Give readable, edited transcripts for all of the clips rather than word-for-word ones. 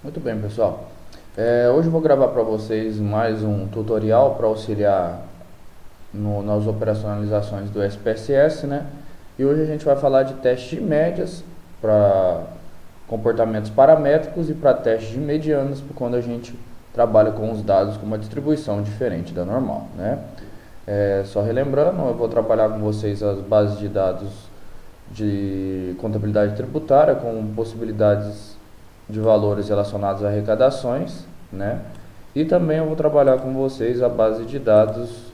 Muito bem, pessoal. Hoje eu vou gravar para vocês mais um tutorial para auxiliar nas operacionalizações do SPSS, né? E hoje a gente vai falar de teste de médias para comportamentos paramétricos e para teste de medianas, quando a gente trabalha com os dados com uma distribuição diferente da normal, né? Só relembrando, eu vou trabalhar com vocês as bases de dados de contabilidade tributária com possibilidades de valores relacionados a arrecadações, né? E também eu vou trabalhar com vocês a base de dados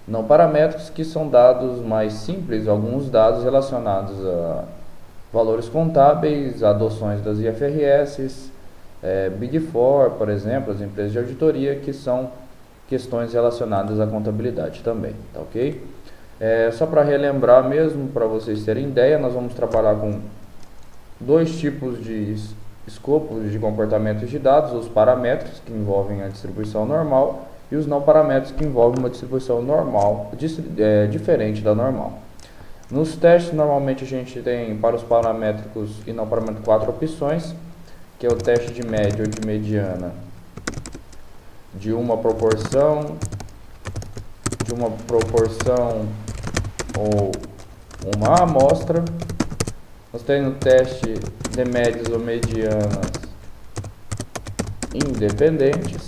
não paramétricos, que são dados mais simples, alguns dados relacionados a valores contábeis, adoções das IFRS, Big Four, por exemplo, as empresas de auditoria, que são questões relacionadas à contabilidade também, tá ok? Só para relembrar mesmo, para vocês terem ideia, nós vamos trabalhar com dois tipos de escopos de comportamentos de dados: os paramétricos, que envolvem a distribuição normal, e os não paramétricos, que envolvem uma distribuição normal, diferente da normal. Nos testes, normalmente a gente tem para os paramétricos e não paramétricos 4 opções, que é o teste de média ou de mediana de uma proporção ou uma amostra. Nós temos o teste de médias ou medianas independentes,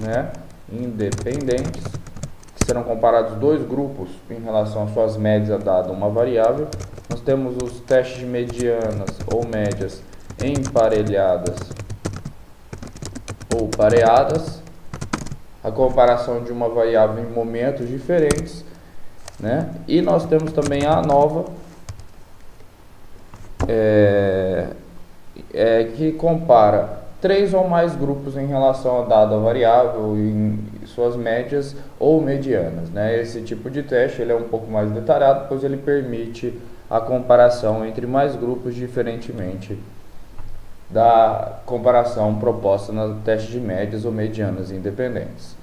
né? Independentes, que serão comparados dois grupos em relação às suas médias dada uma variável. Nós temos os testes de medianas ou médias emparelhadas ou pareadas, a comparação de uma variável em momentos diferentes, né? E nós temos também a nova, que compara três ou mais grupos em relação a dada variável em suas médias ou medianas, né? Esse tipo de teste ele é um pouco mais detalhado, pois ele permite a comparação entre mais grupos, diferentemente da comparação proposta no teste de médias ou medianas independentes.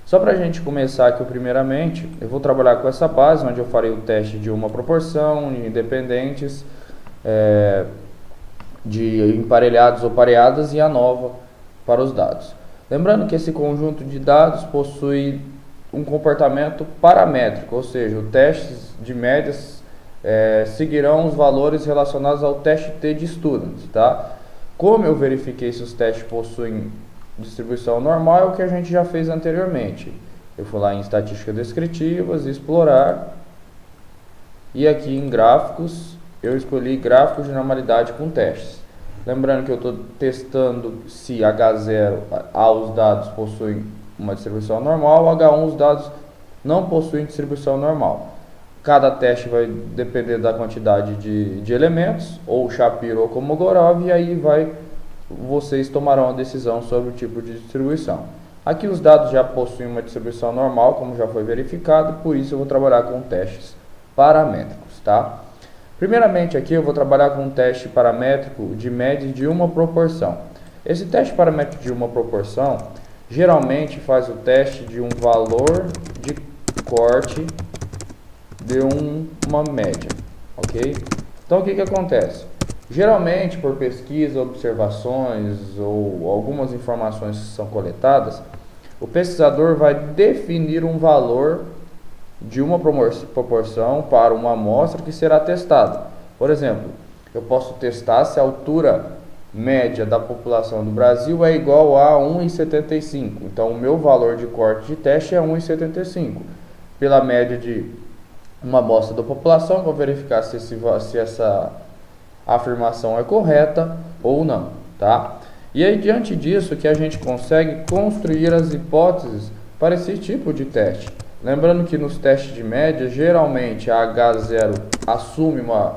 Só para a gente começar aqui, primeiramente, eu vou trabalhar com essa base, onde eu farei o teste de uma proporção, independentes, de emparelhados ou pareadas, e a nova para os dados. Lembrando que esse conjunto de dados possui um comportamento paramétrico, ou seja, os testes de médias seguirão os valores relacionados ao teste T de Student, tá? Como eu verifiquei se os testes possuem distribuição normal, é o que a gente já fez anteriormente. Eu fui lá em estatísticas descritivas, explorar, e aqui em gráficos eu escolhi gráficos de normalidade com testes. Lembrando que eu estou testando se H0 A os dados possuem uma distribuição normal, H1 os dados não possuem distribuição normal. Cada teste vai depender da quantidade de elementos, ou Shapiro ou Kolmogorov, e aí vocês tomarão a decisão sobre o tipo de distribuição. Aqui os dados já possuem uma distribuição normal, como já foi verificado, por isso eu vou trabalhar com testes paramétricos, tá? Primeiramente aqui eu vou trabalhar com um teste paramétrico de média de uma proporção. Esse teste paramétrico de uma proporção geralmente faz o teste de um valor de corte de uma média, ok? Então o que acontece? Geralmente, por pesquisa, observações ou algumas informações que são coletadas, o pesquisador vai definir um valor de uma proporção para uma amostra que será testada. Por exemplo, eu posso testar se a altura média da população do Brasil é igual a 1,75. Então, o meu valor de corte de teste é 1,75. Pela média de uma amostra da população, vou verificar se essa afirmação é correta ou não, tá? E aí, diante disso, que a gente consegue construir as hipóteses para esse tipo de teste. Lembrando que nos testes de média, geralmente a H0 assume uma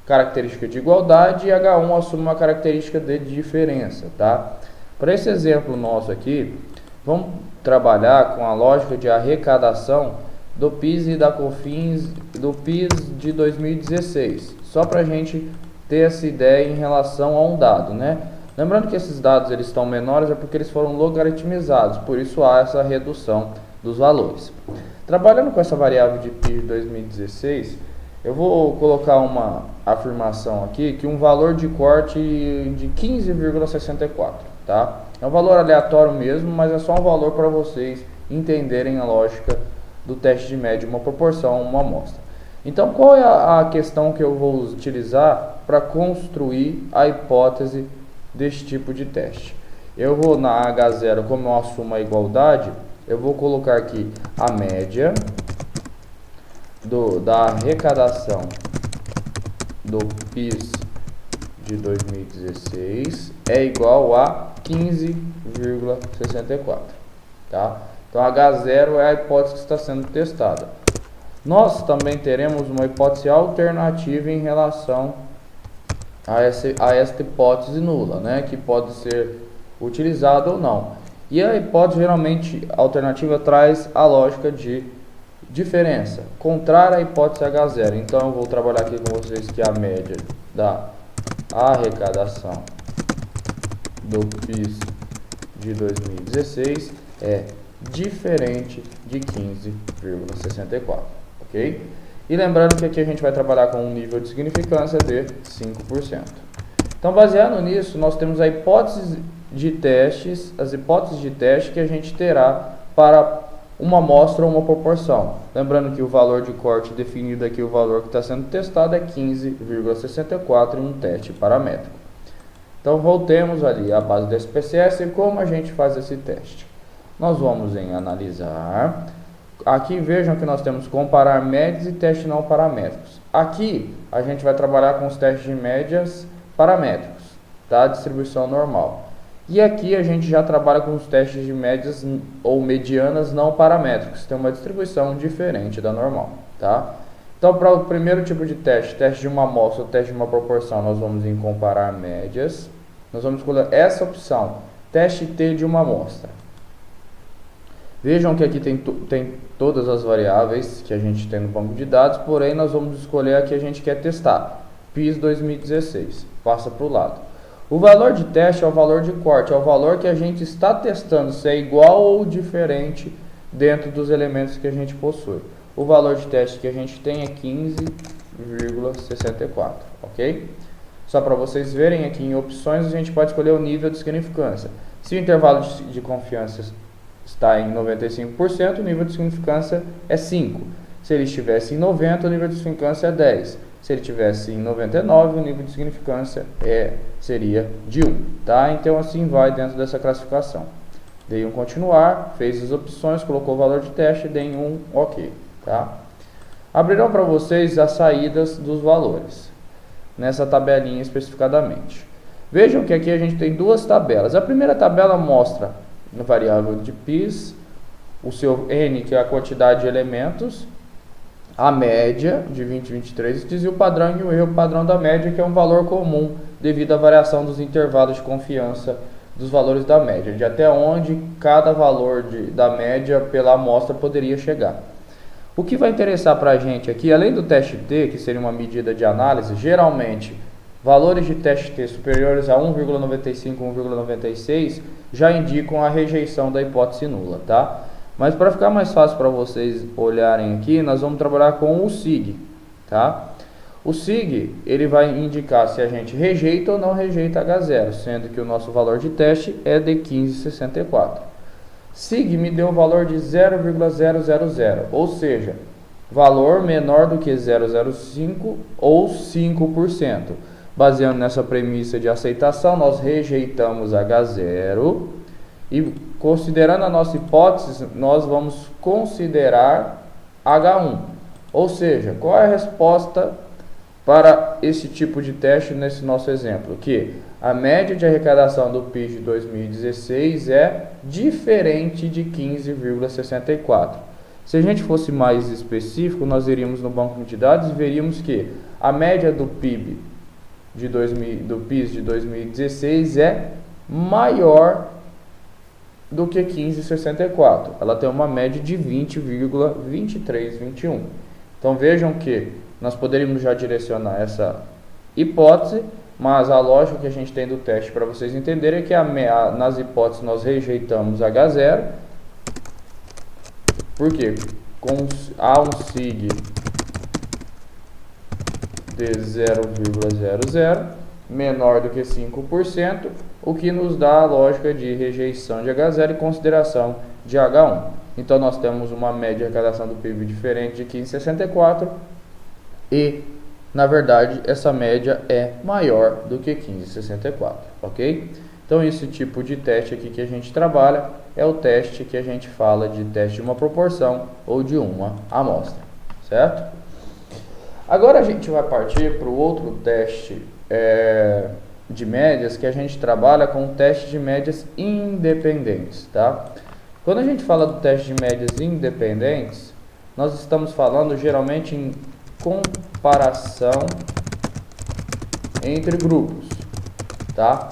característica de igualdade e a H1 assume uma característica de diferença, tá? Para esse exemplo nosso aqui, vamos trabalhar com a lógica de arrecadação do PIS e da COFINS do PIS de 2016, só para a gente ter essa ideia em relação a um dado, né? Lembrando que esses dados eles estão menores é porque eles foram logaritmizados, por isso há essa redução dos valores. Trabalhando com essa variável de PIS de 2016, eu vou colocar uma afirmação aqui, que um valor de corte de 15,64. tá? É um valor aleatório mesmo, mas é só um valor para vocês entenderem a lógica do teste de média, uma proporção, uma amostra. Então, qual é a questão que eu vou utilizar para construir a hipótese deste tipo de teste? Eu vou na H0, como eu assumo a igualdade, eu vou colocar aqui a média da arrecadação do PIS de 2016 é igual a 15,64, tá? Então, H0 é a hipótese que está sendo testada. Nós também teremos uma hipótese alternativa em relação a esta hipótese nula, né? Que pode ser utilizada ou não. E a hipótese geralmente alternativa traz a lógica de diferença, contrária à hipótese H0. Então, eu vou trabalhar aqui com vocês que a média da arrecadação do PIS de 2016 é diferente de 15,64, ok? E lembrando que aqui a gente vai trabalhar com um nível de significância de 5%. Então, baseado nisso, nós temos a hipótese de testes, as hipóteses de teste que a gente terá para uma amostra ou uma proporção. Lembrando que o valor de corte definido aqui, o valor que está sendo testado é 15,64 em um teste paramétrico. Então, voltemos ali à base do SPSS e como a gente faz esse teste. Nós vamos em analisar. Aqui vejam que nós temos comparar médias e testes não paramétricos. Aqui a gente vai trabalhar com os testes de médias paramétricos, tá? Distribuição normal. E aqui a gente já trabalha com os testes de médias ou medianas não paramétricos. Tem uma distribuição diferente da normal, tá? Então, para o primeiro tipo de teste, teste de uma amostra ou teste de uma proporção, nós vamos em comparar médias. Nós vamos escolher essa opção, teste T de uma amostra. Vejam que aqui tem todas as variáveis que a gente tem no banco de dados, porém nós vamos escolher a que a gente quer testar, PIS 2016, passa para o lado. O valor de teste é o valor de corte, é o valor que a gente está testando, se é igual ou diferente dentro dos elementos que a gente possui. O valor de teste que a gente tem é 15,64, ok? Só para vocês verem aqui em opções, a gente pode escolher o nível de significância. Se o intervalo de confiança está em 95%, o nível de significância é 5. Se ele estivesse em 90%, o nível de significância é 10. Se ele estivesse em 99%, o nível de significância seria de 1. Tá? Então, assim vai dentro dessa classificação. Dei um continuar, fez as opções, colocou o valor de teste, dei um OK. Tá? Abrirão para vocês as saídas dos valores, nessa tabelinha especificadamente. Vejam que aqui a gente tem duas tabelas. A primeira tabela mostra a variável de PIS, o seu N, que é a quantidade de elementos, a média de 2023 e o padrão e o erro padrão da média, que é um valor comum devido à variação dos intervalos de confiança dos valores da média, de até onde cada valor da média pela amostra poderia chegar. O que vai interessar para a gente aqui, além do teste T, que seria uma medida de análise, geralmente valores de teste T superiores a 1,95, 1,96 já indicam a rejeição da hipótese nula, tá? Mas para ficar mais fácil para vocês olharem aqui, nós vamos trabalhar com o SIG, tá? O SIG, ele vai indicar se a gente rejeita ou não rejeita H0, sendo que o nosso valor de teste é de 15,64. SIG me deu um valor de 0,000, ou seja, valor menor do que 0,05 ou 5%. Baseando nessa premissa de aceitação, nós rejeitamos H0 e, considerando a nossa hipótese, nós vamos considerar H1. Ou seja, qual é a resposta para esse tipo de teste nesse nosso exemplo? Que a média de arrecadação do PIS de 2016 é diferente de 15,64. Se a gente fosse mais específico, nós iríamos no banco de dados e veríamos que a média do PIB do PIS de 2016 é maior do que 15,64. Ela tem uma média de 20,2321. Então vejam que nós poderíamos já direcionar essa hipótese, mas a lógica que a gente tem do teste para vocês entenderem é que nas hipóteses nós rejeitamos H0, porque há um SIG de 0,00 menor do que 5%, o que nos dá a lógica de rejeição de H0 e consideração de H1. Então nós temos uma média de arrecadação do PIB diferente de 15,64 e, na verdade, essa média é maior do que 15,64, ok? Então esse tipo de teste aqui que a gente trabalha é o teste que a gente fala de teste de uma proporção ou de uma amostra, certo? Agora a gente vai partir para o outro teste de médias, que a gente trabalha com o teste de médias independentes, tá? Quando a gente fala do teste de médias independentes, nós estamos falando geralmente em comparação entre grupos, tá?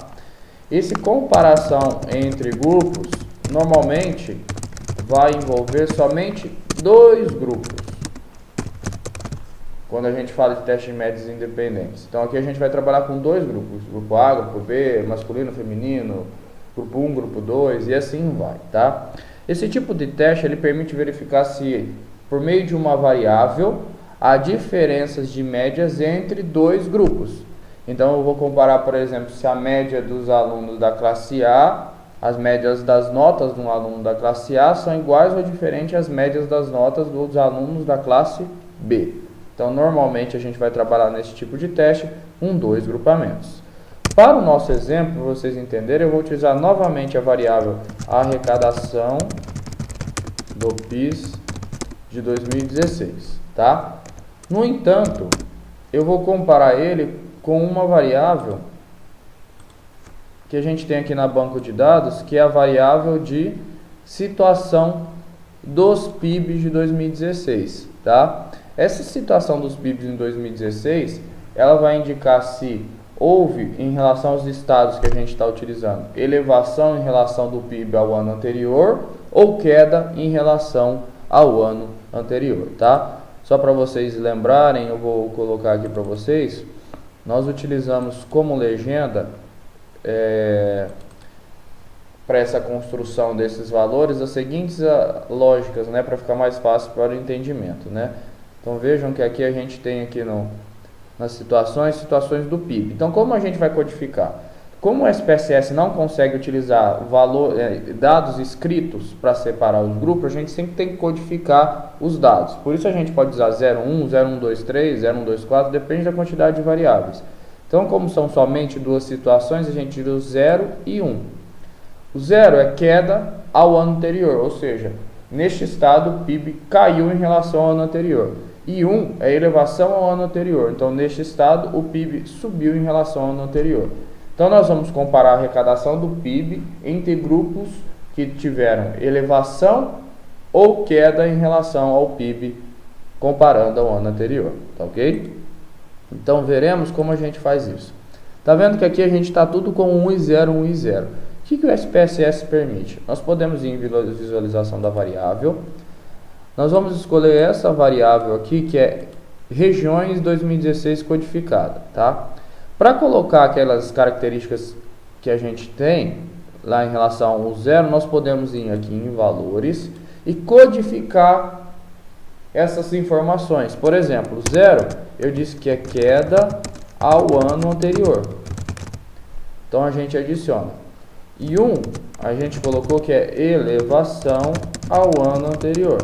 Esse comparação entre grupos normalmente vai envolver somente dois grupos. Quando a gente fala de teste de médias independentes. Então aqui a gente vai trabalhar com dois grupos, grupo A, grupo B, masculino, feminino, grupo 1, grupo 2 e assim vai, tá? Esse tipo de teste ele permite verificar se, por meio de uma variável, há diferenças de médias entre dois grupos. Então eu vou comparar, por exemplo, se a média dos alunos da classe A, as médias das notas de um aluno da classe A são iguais ou diferentes às médias das notas dos alunos da classe B. Então, normalmente, a gente vai trabalhar nesse tipo de teste com dois grupamentos. Para o nosso exemplo, para vocês entenderem, eu vou utilizar novamente a variável arrecadação do PIS de 2016, tá? No entanto, eu vou comparar ele com uma variável que a gente tem aqui na banco de dados, que é a variável de situação dos PIBs de 2016, tá? Essa situação dos PIBs em 2016, ela vai indicar se houve, em relação aos estados que a gente está utilizando, elevação em relação do PIB ao ano anterior ou queda em relação ao ano anterior, tá? Só para vocês lembrarem, eu vou colocar aqui para vocês, nós utilizamos como legenda para essa construção desses valores as seguintes lógicas, né, para ficar mais fácil para o entendimento, né? Então vejam que aqui a gente tem aqui nas situações do PIB. Então como a gente vai codificar? Como o SPSS não consegue utilizar dados escritos para separar os grupos, a gente sempre tem que codificar os dados. Por isso a gente pode usar 01, 0123, 0124, depende da quantidade de variáveis. Então como são somente duas situações, a gente tira o 0 e 1. O 0 é queda ao ano anterior, ou seja, neste estado o PIB caiu em relação ao ano anterior. E 1 é elevação ao ano anterior. Então, neste estado, o PIB subiu em relação ao ano anterior. Então, nós vamos comparar a arrecadação do PIB entre grupos que tiveram elevação ou queda em relação ao PIB, comparando ao ano anterior. Tá ok? Então, veremos como a gente faz isso. Tá vendo que aqui a gente está tudo com 1 e 0, 1 e 0. O que o SPSS permite? Nós podemos ir em visualização da variável. Nós vamos escolher essa variável aqui, que é regiões 2016 codificada, tá? Para colocar aquelas características que a gente tem lá em relação ao 0, nós podemos ir aqui em valores e codificar essas informações. Por exemplo, 0, eu disse que é queda ao ano anterior. Então a gente adiciona. E 1, a gente colocou que é elevação ao ano anterior.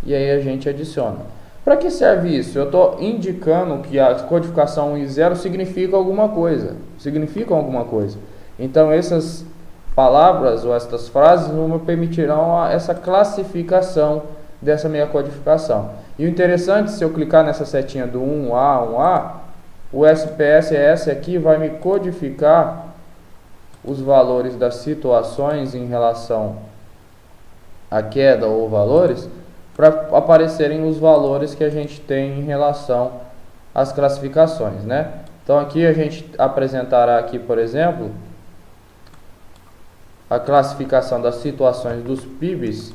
E aí a gente adiciona. Para que serve isso? Eu estou indicando que a codificação 1 e 0 significam alguma coisa. Então essas palavras ou estas frases não me permitirão essa classificação dessa minha codificação. E o interessante, se eu clicar nessa setinha do 1A, o SPSS aqui vai me codificar os valores das situações em relação à queda ou valores, para aparecerem os valores que a gente tem em relação às classificações, né? Então aqui a gente apresentará aqui, por exemplo, a classificação das situações dos PIBs,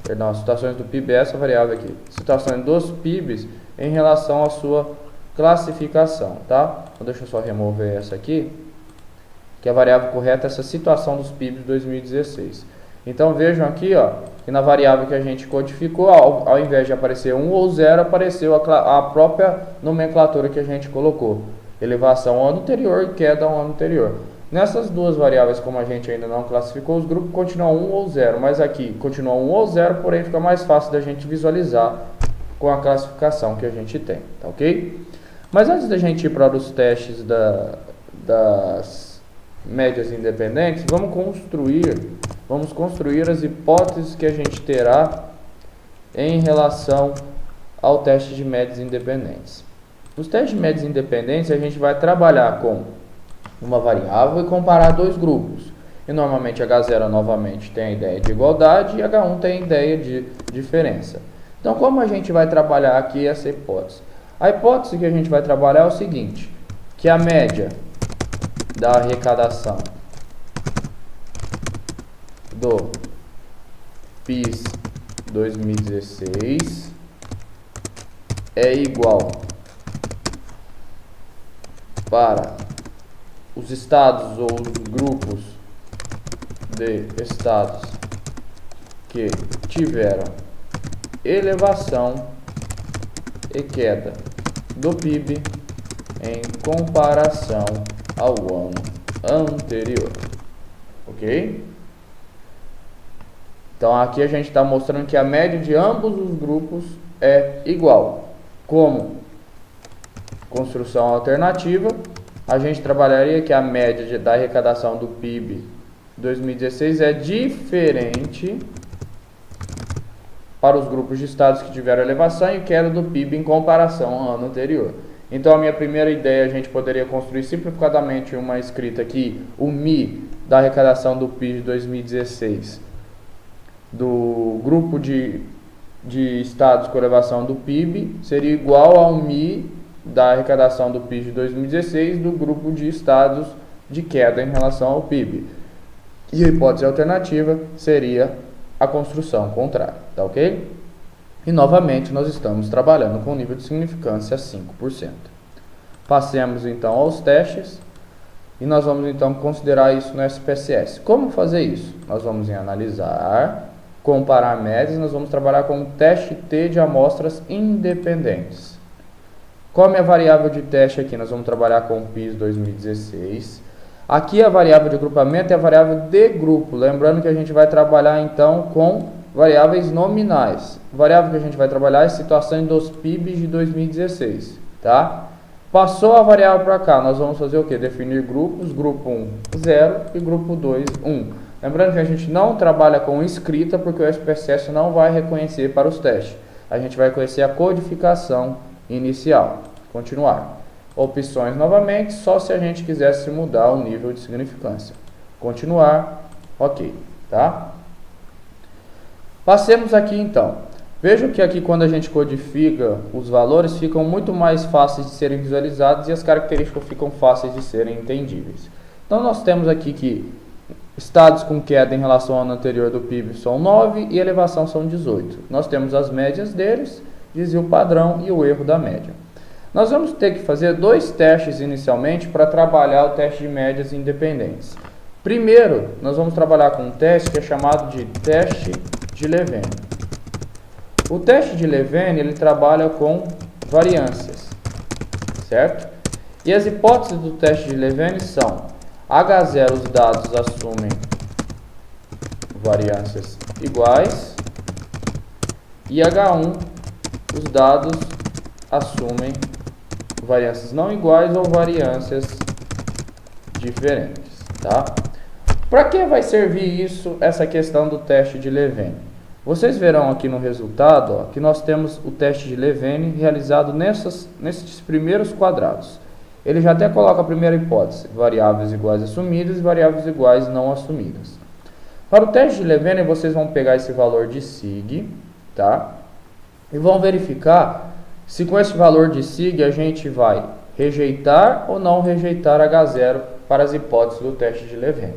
perdão, as situações do PIB é essa variável aqui, situações dos PIBs em relação à sua classificação, tá? Então deixa eu só remover essa aqui, que a variável correta é essa situação dos PIBs de 2016. Então vejam aqui, ó, que na variável que a gente codificou, ao invés de aparecer 1 ou 0, apareceu a própria nomenclatura que a gente colocou. elevação ao ano anterior e queda ao ano anterior. Nessas duas variáveis, como a gente ainda não classificou, os grupos continuam 1 ou 0, mas aqui continua 1 ou 0, porém fica mais fácil da gente visualizar com a classificação que a gente tem, tá ok? Mas antes da gente ir para os testes das médias independentes, vamos construir as hipóteses que a gente terá em relação ao teste de médias independentes. Nos testes de médias independentes, a gente vai trabalhar com uma variável e comparar dois grupos. E normalmente H0 novamente tem a ideia de igualdade e H1 tem a ideia de diferença. Então, como a gente vai trabalhar aqui essa hipótese? A hipótese que a gente vai trabalhar é o seguinte, que a média da arrecadação do PIS 2016 é igual para os estados ou os grupos de estados que tiveram elevação e queda do PIB em comparação ao ano anterior, ok? Então aqui a gente está mostrando que a média de ambos os grupos é igual. Como construção alternativa, a gente trabalharia que a média da arrecadação do PIB 2016 é diferente para os grupos de estados que tiveram elevação e queda do PIB em comparação ao ano anterior. Então a minha primeira ideia, a gente poderia construir simplificadamente uma escrita aqui, o MI da arrecadação do PIB de 2016 do grupo de estados com elevação do PIB seria igual ao MI da arrecadação do PIB de 2016 do grupo de estados de queda em relação ao PIB. E a hipótese alternativa seria a construção contrária, tá ok? E novamente nós estamos trabalhando com nível de significância 5%. Passemos então aos testes e nós vamos então considerar isso no SPSS. Como fazer isso? Nós vamos em analisar, comparar médias, nós vamos trabalhar com o teste T de amostras independentes. Qual é a variável de teste aqui? Nós vamos trabalhar com o PIS 2016. Aqui a variável de agrupamento é a variável de grupo. Lembrando que a gente vai trabalhar então com variáveis nominais. A variável que a gente vai trabalhar é a situação dos PIBs de 2016, tá? Passou a variável para cá, nós vamos fazer o que? Definir grupos, grupo 1, 0 e grupo 2, 1. Lembrando que a gente não trabalha com escrita porque o SPSS não vai reconhecer para os testes. A gente vai conhecer a codificação inicial. Continuar. Opções novamente, só se a gente quisesse mudar o nível de significância. Continuar. Ok, tá? Passemos aqui então. Vejam que aqui quando a gente codifica, os valores ficam muito mais fáceis de serem visualizados e as características ficam fáceis de serem entendíveis. Então nós temos aqui que estados com queda em relação ao ano anterior do PIB são 9 e elevação são 18. Nós temos as médias deles, desvio padrão e o erro da média. Nós vamos ter que fazer dois testes inicialmente para trabalhar o teste de médias independentes. Primeiro, nós vamos trabalhar com um teste que é chamado de teste de Levene. O teste de Levene, ele trabalha com variâncias, certo? E as hipóteses do teste de Levene são: H0 os dados assumem variâncias iguais e H1 os dados assumem variâncias não iguais ou variâncias diferentes, tá? Para que vai servir isso, essa questão do teste de Levene? Vocês verão aqui no resultado, ó, que nós temos o teste de Levene realizado nesses primeiros quadrados. Ele já até coloca a primeira hipótese, variáveis iguais assumidas e variáveis iguais não assumidas. Para o teste de Levene, vocês vão pegar esse valor de sig, tá? E vão verificar se com esse valor de sig a gente vai rejeitar ou não rejeitar H0 para as hipóteses do teste de Levene.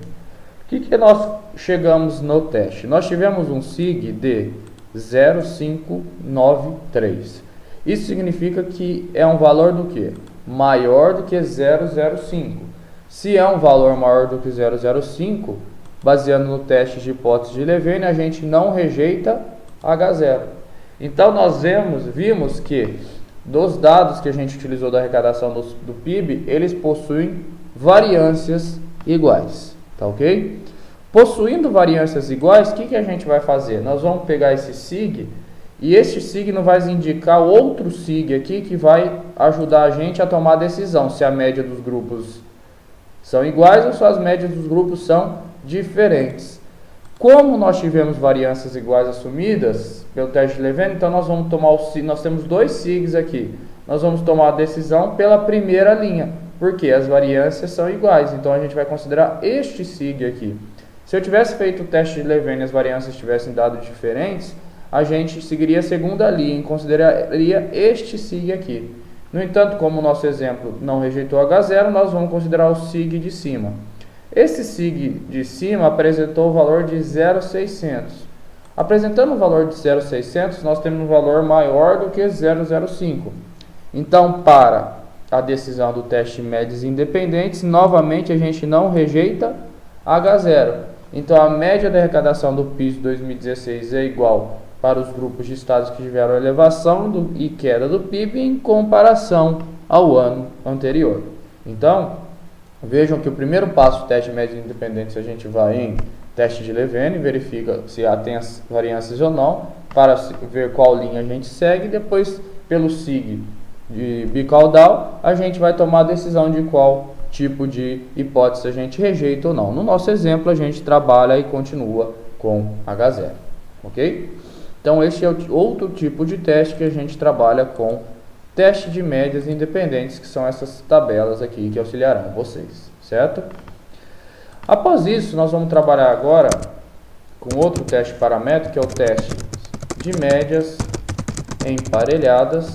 O que nós chegamos no teste? Nós tivemos um sig de 0,593. Isso significa que é um valor do quê? Maior do que 0,05. Se é um valor maior do que 0,05, baseando no teste de hipótese de Levene, a gente não rejeita H0. Então nós vimos que dos dados que a gente utilizou da arrecadação do PIB, eles possuem variâncias iguais, tá ok? Possuindo variâncias iguais, o que a gente vai fazer? Nós vamos pegar esse SIG, e este signo vai indicar outro SIG aqui, que vai ajudar a gente a tomar a decisão, se a média dos grupos são iguais ou se as médias dos grupos são diferentes. Como nós tivemos variâncias iguais assumidas pelo teste de Levene, então nós vamos tomar nós temos dois SIGs aqui. Nós vamos tomar a decisão pela primeira linha, porque as variâncias são iguais. Então a gente vai considerar este SIG aqui. Se eu tivesse feito o teste de Levene e as variâncias tivessem dado diferentes, a gente seguiria a segunda linha e consideraria este SIG aqui. No entanto, como o nosso exemplo não rejeitou H0, nós vamos considerar o SIG de cima. Esse SIG de cima apresentou o valor de 0,600. Apresentando o valor de 0,600, nós temos um valor maior do que 0,05. Então, para a decisão do teste de médias independentes, novamente a gente não rejeita H0. Então, a média da arrecadação do PIS de 2016 é igual para os grupos de estados que tiveram elevação e queda do PIB em comparação ao ano anterior. Então, vejam que o primeiro passo do teste de médias independentes, a gente vai em teste de Levene, verifica se tem as variâncias ou não, para ver qual linha a gente segue, depois pelo SIG de bicaudal, a gente vai tomar a decisão de qual tipo de hipótese a gente rejeita ou não. No nosso exemplo, a gente trabalha e continua com H0, ok? Então, este é outro tipo de teste que a gente trabalha com teste de médias independentes, que são essas tabelas aqui que auxiliarão vocês, certo? Após isso, nós vamos trabalhar agora com outro teste paramétrico, que é o teste de médias emparelhadas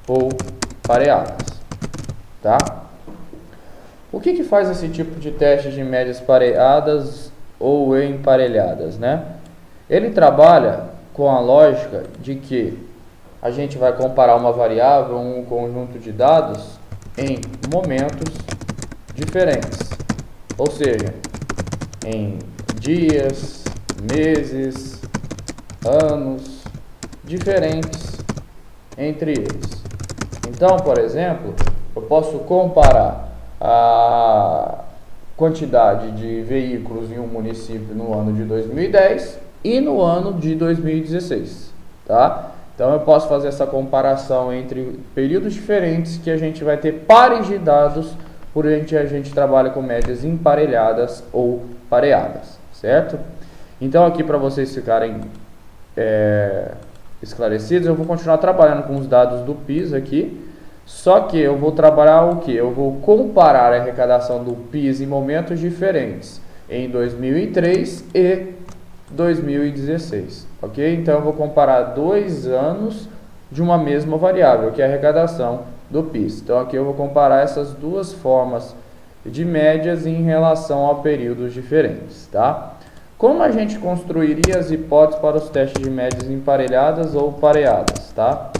ou pareadas, tá? O que faz esse tipo de teste de médias pareadas ou emparelhadas, né? Ele trabalha com a lógica de que a gente vai comparar uma variável, um conjunto de dados em momentos diferentes, ou seja, em dias, meses, anos, diferentes entre eles. Então, por exemplo, eu posso comparar a quantidade de veículos em um município no ano de 2010 e no ano de 2016, tá? Então eu posso fazer essa comparação entre períodos diferentes que a gente vai ter pares de dados, por onde a gente trabalha com médias emparelhadas ou pareadas, certo? Então aqui, para vocês ficarem esclarecidos, eu vou continuar trabalhando com os dados do PIS aqui, só que eu vou trabalhar o que? Eu vou comparar a arrecadação do PIS em momentos diferentes, em 2003 e 2016, ok? Então eu vou comparar 2 anos de uma mesma variável, que é a arrecadação do PIS. Então aqui eu vou comparar essas duas formas de médias em relação a períodos diferentes, tá? Como a gente construiria as hipóteses para os testes de médias emparelhadas ou pareadas, tá?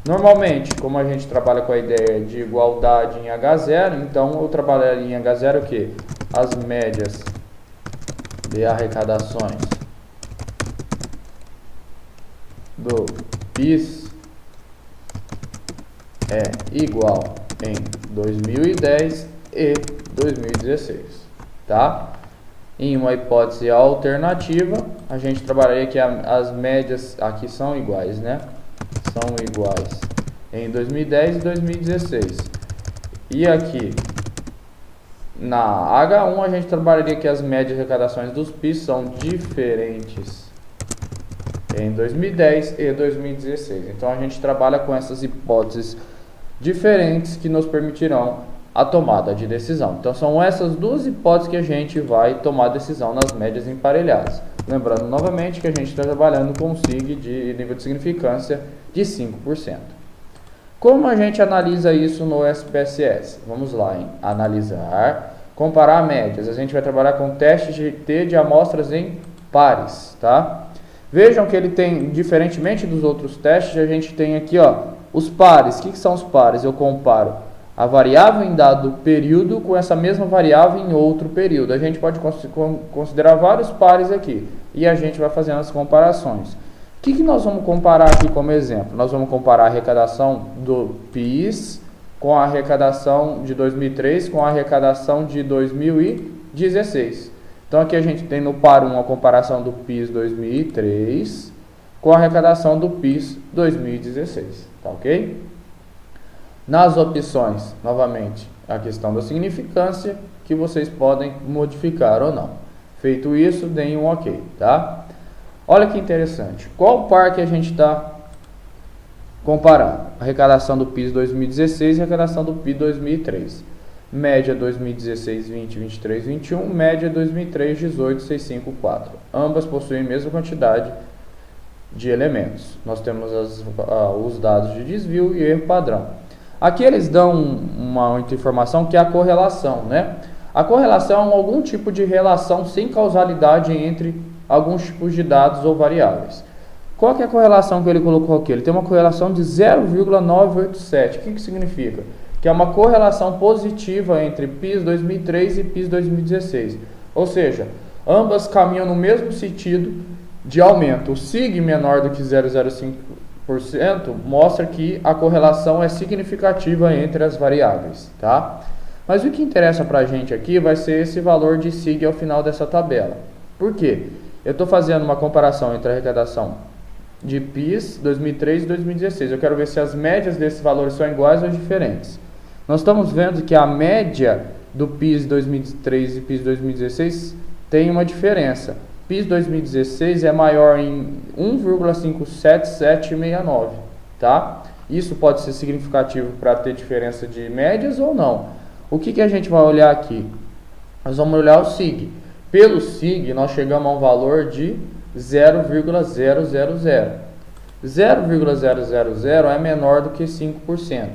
Normalmente, como a gente trabalha com a ideia de igualdade em H0, então eu trabalharia em H0 o quê? As médias de arrecadações do PIS é igual em 2010 e 2016, tá? Em uma hipótese alternativa, a gente trabalharia que as médias aqui são iguais, né? São iguais em 2010 e 2016. E aqui na H1 a gente trabalharia que as médias de arrecadações dos PIS são diferentes em 2010 e 2016. Então a gente trabalha com essas hipóteses diferentes que nos permitirão a tomada de decisão. Então são essas duas hipóteses que a gente vai tomar decisão nas médias emparelhadas. Lembrando novamente que a gente está trabalhando com um SIG de nível de significância de 5%. Como a gente analisa isso no SPSS? Vamos lá, em analisar, comparar médias. A gente vai trabalhar com testes de T de amostras em pares, tá? Vejam que ele tem, diferentemente dos outros testes, a gente tem aqui, ó, os pares. O que são os pares? Eu comparo a variável em dado período com essa mesma variável em outro período. A gente pode considerar vários pares aqui e a gente vai fazendo as comparações. que nós vamos comparar aqui como exemplo? Nós vamos comparar a arrecadação do PIS com a arrecadação de 2003 com a arrecadação de 2016. Então aqui a gente tem no par 1 a comparação do PIS 2003 com a arrecadação do PIS 2016, tá ok? Nas opções, novamente, a questão da significância, que vocês podem modificar ou não. Feito isso, deem um ok, tá? Olha que interessante. Qual par que a gente está comparando? Arrecadação do PIS 2016 e arrecadação do PIS 2003. Média 2016, 20, 23, 21. Média 2003, 18, 654. Ambas possuem a mesma quantidade de elementos. Nós temos os dados de desvio e erro padrão. Aqui eles dão uma informação que é a correlação, né? A correlação é algum tipo de relação sem causalidade entre alguns tipos de dados ou variáveis. Qual que é a correlação que ele colocou aqui? Ele tem uma correlação de 0,987. O que significa? Que é uma correlação positiva entre PIS 2003 e PIS 2016. Ou seja, ambas caminham no mesmo sentido de aumento. O SIG menor do que 0,05% mostra que a correlação é significativa entre as variáveis, tá? Mas o que interessa para a gente aqui vai ser esse valor de SIG ao final dessa tabela. Por quê? Eu estou fazendo uma comparação entre a arrecadação de PIS 2003 e 2016. Eu quero ver se as médias desses valores são iguais ou diferentes. Nós estamos vendo que a média do PIS 2003 e PIS 2016 tem uma diferença. PIS 2016 é maior em 1,57769, tá? Isso pode ser significativo para ter diferença de médias ou não. O que a gente vai olhar aqui? Nós vamos olhar o SIG. Pelo SIG, nós chegamos a um valor de 0,000. 0,000 é menor do que 5%.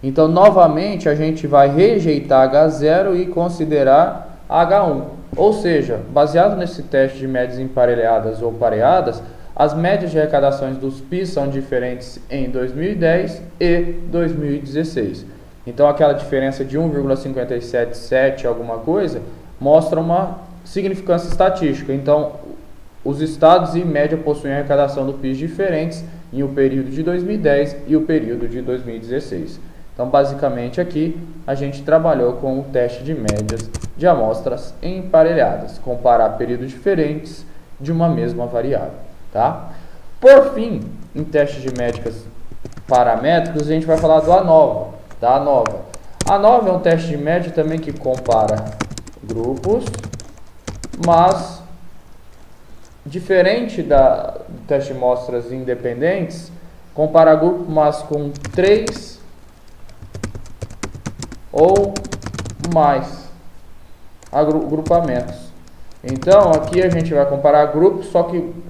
Então, novamente, a gente vai rejeitar H0 e considerar H1. Ou seja, baseado nesse teste de médias emparelhadas ou pareadas, as médias de arrecadações dos PIS são diferentes em 2010 e 2016. Então, aquela diferença de 1,577 alguma coisa mostra uma significância estatística. Então, os estados em média possuem arrecadação do PIS diferentes em o período de 2010 e o período de 2016. Então, basicamente aqui a gente trabalhou com o teste de médias de amostras emparelhadas, comparar períodos diferentes de uma mesma variável, tá? Por fim, em testes de métricas paramétricos, a gente vai falar do ANOVA, tá? ANOVA é um teste de média também que compara grupos, mas diferente do teste de amostras independentes, compara grupos, mas com 3 ou mais agrupamentos. Então, aqui a gente vai comparar grupos,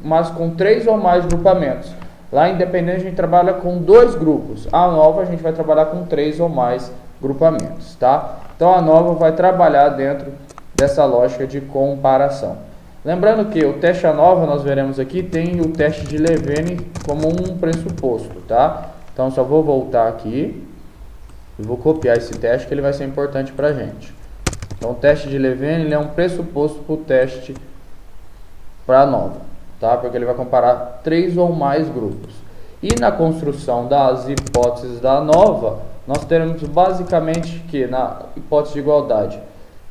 mas com 3 ou mais grupamentos. Lá em independente a gente trabalha com 2 grupos. A ANOVA a gente vai trabalhar com 3 ou mais grupamentos, tá? Então, a ANOVA vai trabalhar dentro dessa lógica de comparação. Lembrando que o teste ANOVA, nós veremos aqui, tem o teste de Levene como um pressuposto, tá? Então, só vou voltar aqui e vou copiar esse teste que ele vai ser importante para a gente. Então, o teste de Levene ele é um pressuposto para o teste para a ANOVA, tá? Porque ele vai comparar 3 ou mais grupos. E na construção das hipóteses da ANOVA, nós teremos basicamente que, na hipótese de igualdade,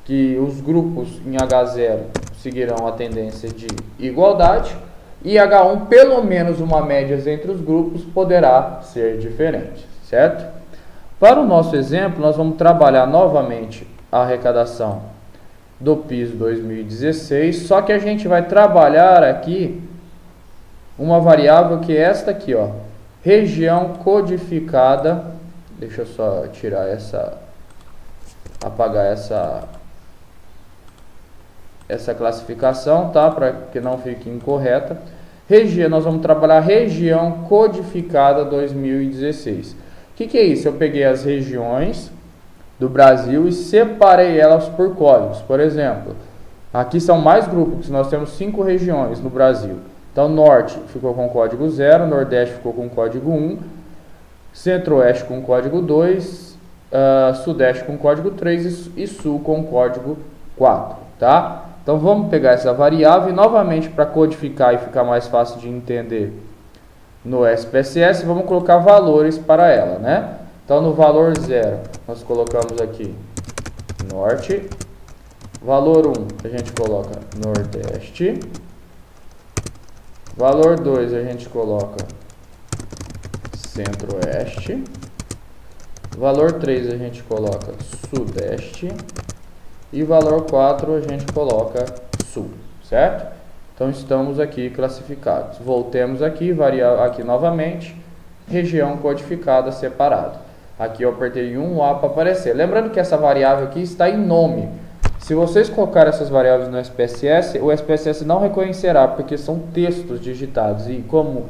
que os grupos em H0 seguirão a tendência de igualdade e H1, pelo menos uma média entre os grupos, poderá ser diferente, certo? Para o nosso exemplo, nós vamos trabalhar novamente a arrecadação do PIS 2016, só que a gente vai trabalhar aqui uma variável que é esta aqui, ó, região codificada. Deixa eu só tirar apagar essa classificação, tá? Para que não fique incorreta. Nós vamos trabalhar região codificada 2016. O que é isso? Eu peguei as regiões do Brasil e separei elas por códigos. Por exemplo, aqui são mais grupos, nós temos 5 regiões no Brasil. Então, Norte ficou com código 0, Nordeste ficou com código 1, Centro-Oeste com código 2, Sudeste com código 3 e Sul com código 4, tá? Então, vamos pegar essa variável e, novamente, para codificar e ficar mais fácil de entender no SPSS, vamos colocar valores para ela, né? Então, no valor 0, nós colocamos aqui Norte. Valor 1, a gente coloca Nordeste. Valor 2, a gente coloca Centro-Oeste. Valor 3, a gente coloca Sudeste. E valor 4, a gente coloca Sul, certo? Então, estamos aqui classificados. Voltemos aqui, variar aqui novamente, região codificada separado. Aqui eu apertei um A para aparecer. Lembrando que essa variável aqui está em nome. Se vocês colocarem essas variáveis no SPSS, o SPSS não reconhecerá, porque são textos digitados. E como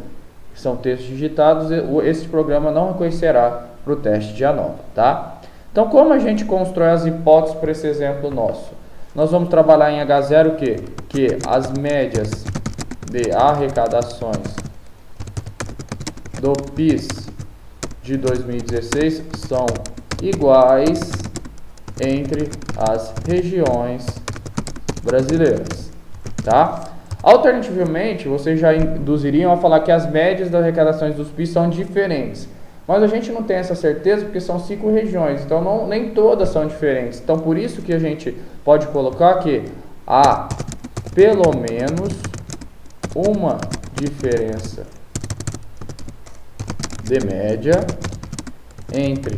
são textos digitados, esse programa não reconhecerá para o teste de ANOVA, tá? Então, como a gente constrói as hipóteses para esse exemplo nosso? Nós vamos trabalhar em H0 o quê? Que as médias de arrecadações do PIS de 2016 são iguais entre as regiões brasileiras, tá? Alternativamente, vocês já induziriam a falar que as médias das arrecadações dos PIS são diferentes. Mas a gente não tem essa certeza porque são 5 regiões, então nem todas são diferentes. Então, por isso que a gente pode colocar que há pelo menos uma diferença de média entre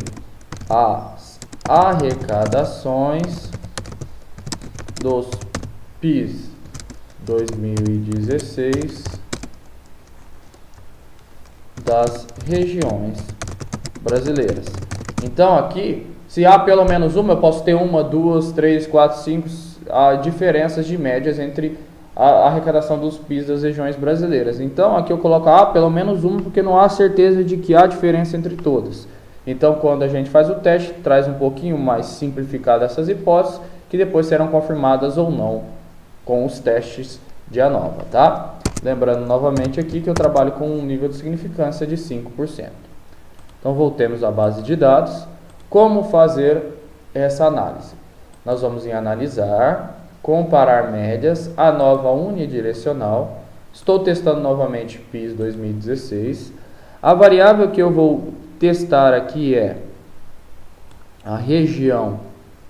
as arrecadações dos PIS 2016 das regiões brasileiras. Então aqui, se há pelo menos uma, eu posso ter uma, duas, três, quatro, cinco diferenças de médias entre a arrecadação dos PIS das regiões brasileiras. Então aqui eu coloco pelo menos uma, porque não há certeza de que há diferença entre todas. Então quando a gente faz o teste, traz um pouquinho mais simplificado essas hipóteses, que depois serão confirmadas ou não com os testes de ANOVA, tá? Lembrando novamente aqui que eu trabalho com um nível de significância de 5%. Então, voltemos à base de dados. Como fazer essa análise? Nós vamos em analisar, comparar médias, ANOVA unidirecional. Estou testando novamente PIS 2016. A variável que eu vou testar aqui é a região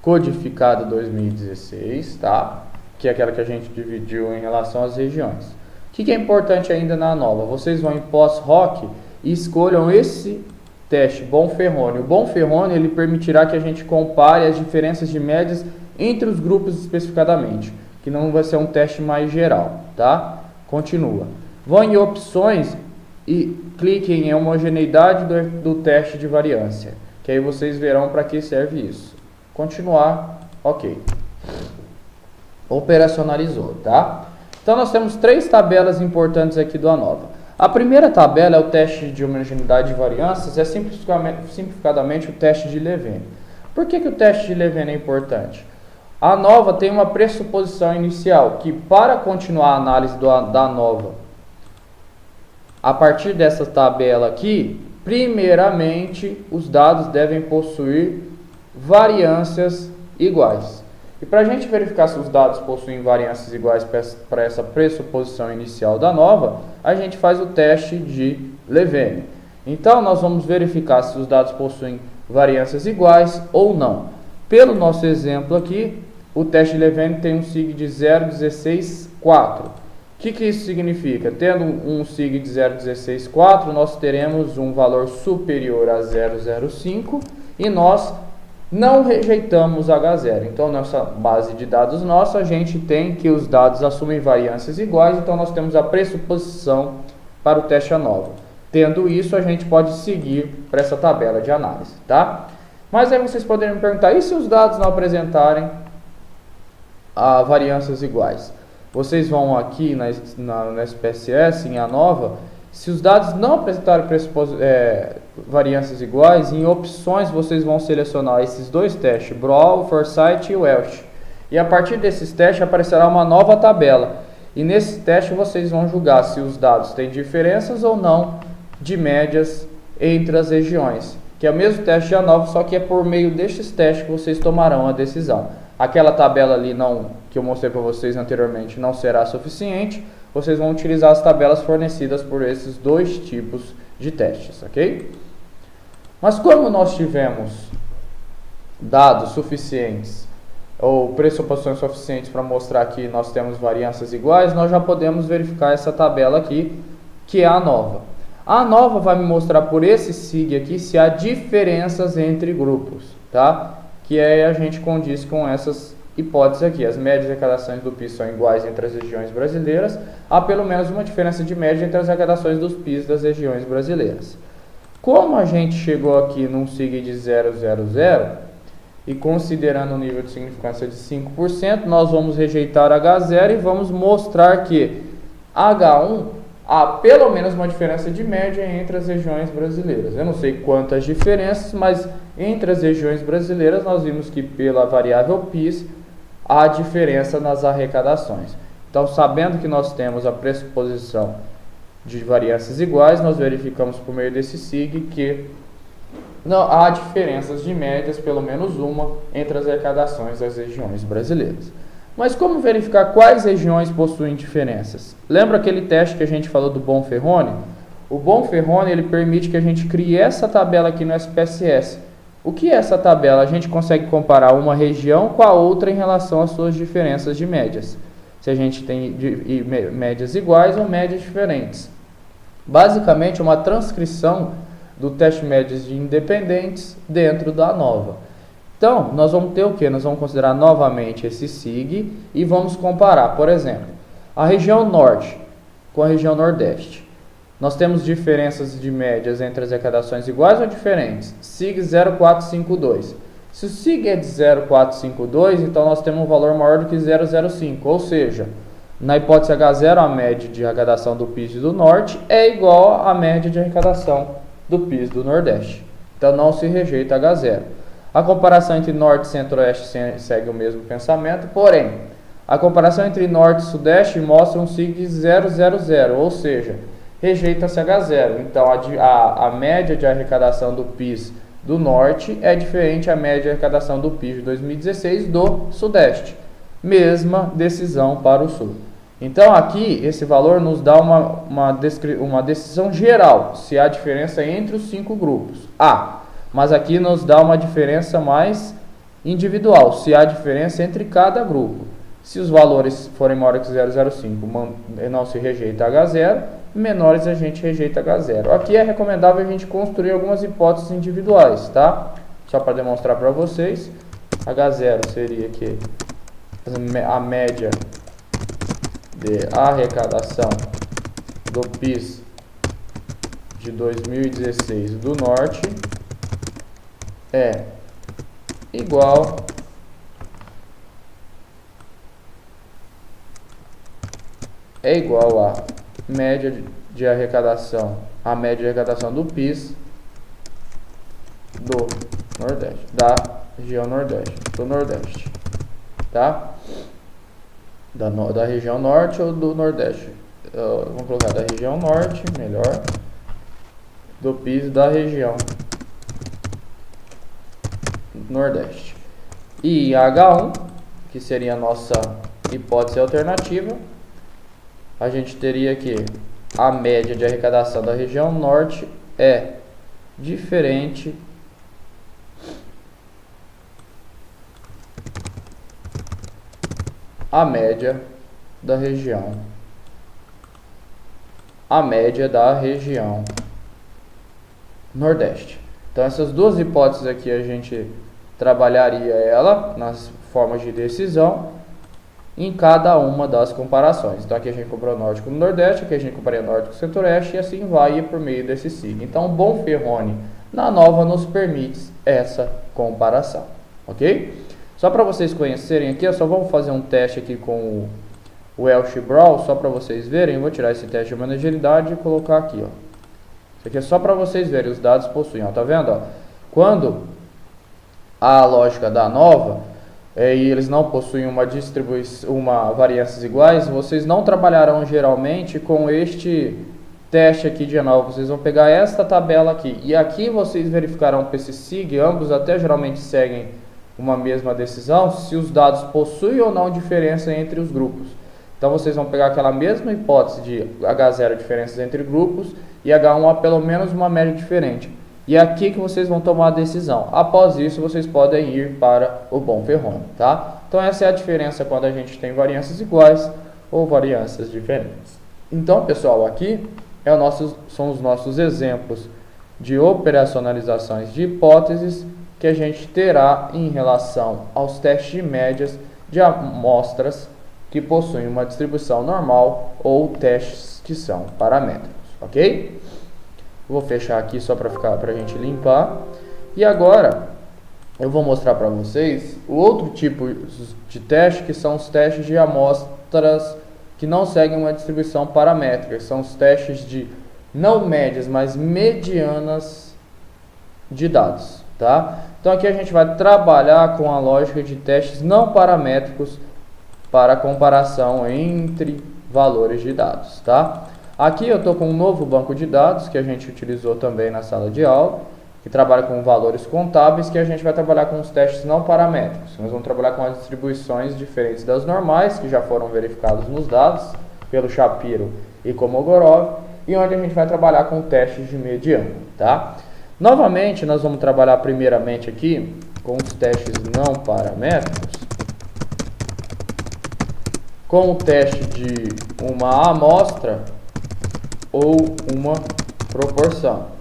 codificada 2016, tá? Que é aquela que a gente dividiu em relação às regiões. O que é importante ainda na ANOVA? Vocês vão em pós-ROC e escolham esse teste Bonferroni. O Bonferroni ele permitirá que a gente compare as diferenças de médias entre os grupos especificadamente, que não vai ser um teste mais geral, tá? Continua. Vão em opções e cliquem em homogeneidade do teste de variância, que aí vocês verão para que serve isso. Continuar, ok. Operacionalizou, tá? Então nós temos 3 tabelas importantes aqui do ANOVA. A primeira tabela é o teste de homogeneidade de variâncias, é simplificadamente o teste de Levene. Por que o teste de Levene é importante? A ANOVA tem uma pressuposição inicial, que para continuar a análise da ANOVA, a partir dessa tabela aqui, primeiramente os dados devem possuir variâncias iguais. E para a gente verificar se os dados possuem variâncias iguais para essa pressuposição inicial da ANOVA, a gente faz o teste de Levene. Então, nós vamos verificar se os dados possuem variâncias iguais ou não. Pelo nosso exemplo aqui, o teste de Levene tem um sig de 0,164. O que isso significa? Tendo um sig de 0,164, nós teremos um valor superior a 0,05 e nós não rejeitamos H0. Então, nessa base de dados nossa, a gente tem que os dados assumem variâncias iguais, então nós temos a pressuposição para o teste ANOVA. Tendo isso, a gente pode seguir para essa tabela de análise, tá? Mas aí vocês poderiam me perguntar, e se os dados não apresentarem variâncias iguais? Vocês vão aqui na SPSS, em ANOVA, se os dados não apresentarem variâncias iguais, em opções vocês vão selecionar esses 2 testes, Broad, Forsyth e Welch. E a partir desses testes aparecerá uma nova tabela. E nesse teste vocês vão julgar se os dados têm diferenças ou não de médias entre as regiões. Que é o mesmo teste de ANOVA, só que é por meio destes testes que vocês tomarão a decisão. Aquela tabela ali que eu mostrei para vocês anteriormente não será suficiente. vocês vão utilizar as tabelas fornecidas por esses dois tipos de testes, ok? Mas como nós tivemos dados suficientes ou pressuposições suficientes para mostrar que nós temos variâncias iguais, nós já podemos verificar essa tabela aqui, que é a ANOVA. A ANOVA vai me mostrar por esse SIG aqui se há diferenças entre grupos, tá? Que aí a gente condiz com essas hipóteses aqui. As médias de arrecadações do PIS são iguais entre as regiões brasileiras. Há pelo menos uma diferença de média entre as arrecadações dos PIS das regiões brasileiras. Como a gente chegou aqui num SIG de 0,00 e considerando o nível de significância de 5%, nós vamos rejeitar H0 e vamos mostrar que H1 há pelo menos uma diferença de média entre as regiões brasileiras. Eu não sei quantas diferenças, mas entre as regiões brasileiras nós vimos que pela variável PIS há diferença nas arrecadações. Então, sabendo que nós temos a pressuposição de variâncias iguais, nós verificamos por meio desse SIG que não há diferenças de médias, pelo menos uma, entre as arrecadações das regiões brasileiras. Mas como verificar quais regiões possuem diferenças? Lembra aquele teste que a gente falou do Bonferroni? O Bonferroni ele permite que a gente crie essa tabela aqui no SPSS. O que é essa tabela? A gente consegue comparar uma região com a outra em relação às suas diferenças de médias. Se a gente tem médias iguais ou médias diferentes. Basicamente, uma transcrição do teste médias de independentes dentro da ANOVA. Então, nós vamos ter o que? Nós vamos considerar novamente esse SIG e vamos comparar, por exemplo, a região norte com a região nordeste. Nós temos diferenças de médias entre as arrecadações iguais ou diferentes? SIG 0,452. Se o SIG é de 0,452, então nós temos um valor maior do que 0,05, ou seja, na hipótese H0, a média de arrecadação do PIS do norte é igual à média de arrecadação do PIS do nordeste. Então não se rejeita H0. A comparação entre norte e centro-oeste segue o mesmo pensamento, porém, a comparação entre norte e sudeste mostra um SIG 000, ou seja, rejeita-se H0. Então a média de arrecadação do PIS do norte é diferente da média de arrecadação do PIS de 2016 do sudeste. Mesma decisão para o sul. Então aqui esse valor nos dá uma decisão geral, se há diferença entre os 5 grupos. Mas aqui nos dá uma diferença mais individual, se há diferença entre cada grupo. Se os valores forem maiores que 0,05, não se rejeita H0, menores a gente rejeita H0. Aqui é recomendável a gente construir algumas hipóteses individuais, tá? Só para demonstrar para vocês, H0 seria que a média de arrecadação do PIS de 2016 do norte é igual a média de arrecadação, a média de arrecadação do PIS do Nordeste, da região Nordeste, do Nordeste, tá? Da região Norte ou do Nordeste? Vamos colocar da região Norte, melhor, do PIS da região Nordeste. E H1, que seria a nossa hipótese alternativa, a gente teria que a média de arrecadação da região Norte é diferente a média da região Nordeste. Então essas duas hipóteses aqui a gente trabalharia ela nas formas de decisão em cada uma das comparações. Então aqui a gente comparou Norte com o Nordeste, aqui a gente compararia Norte com o Centro-Oeste e assim vai por meio desse SIG. Então o Bonferroni na ANOVA nos permite essa comparação, ok? Só para vocês conhecerem aqui, eu só vamos fazer um teste aqui com o Welch-Brown, só para vocês verem. Eu vou tirar esse teste de manejabilidade e colocar aqui, ó. Isso aqui é só para vocês verem, os dados possuem, ó. Tá vendo, ó? Quando a lógica da ANOVA e eles não possuem uma variâncias iguais, vocês não trabalharão geralmente com este teste aqui de ANOVA. Vocês vão pegar esta tabela aqui e aqui vocês verificarão que esse SIG, ambos até geralmente seguem uma mesma decisão, se os dados possuem ou não diferença entre os grupos. Então vocês vão pegar aquela mesma hipótese de H0 diferenças entre grupos e H1 pelo menos uma média diferente. E é aqui que vocês vão tomar a decisão. Após isso, vocês podem ir para o Bonferroni, tá? Então essa é a diferença quando a gente tem variâncias iguais ou variâncias diferentes. Então, pessoal, aqui são os nossos exemplos de operacionalizações de hipóteses que a gente terá em relação aos testes de médias de amostras que possuem uma distribuição normal ou testes que são paramétricos, ok? Vou fechar aqui só para a gente limpar. E agora eu vou mostrar para vocês o outro tipo de teste, que são os testes de amostras que não seguem uma distribuição paramétrica. São os testes de não médias, mas medianas de dados, tá? Então aqui a gente vai trabalhar com a lógica de testes não paramétricos para comparação entre valores de dados, tá? Aqui eu estou com um novo banco de dados que a gente utilizou também na sala de aula, que trabalha com valores contábeis, que a gente vai trabalhar com os testes não paramétricos. Nós vamos trabalhar com as distribuições diferentes das normais, que já foram verificados nos dados pelo Shapiro e Kolmogorov, e onde a gente vai trabalhar com testes de mediana, tá? Novamente, nós vamos trabalhar primeiramente aqui com os testes não paramétricos, com o teste de uma amostra ou uma proporção.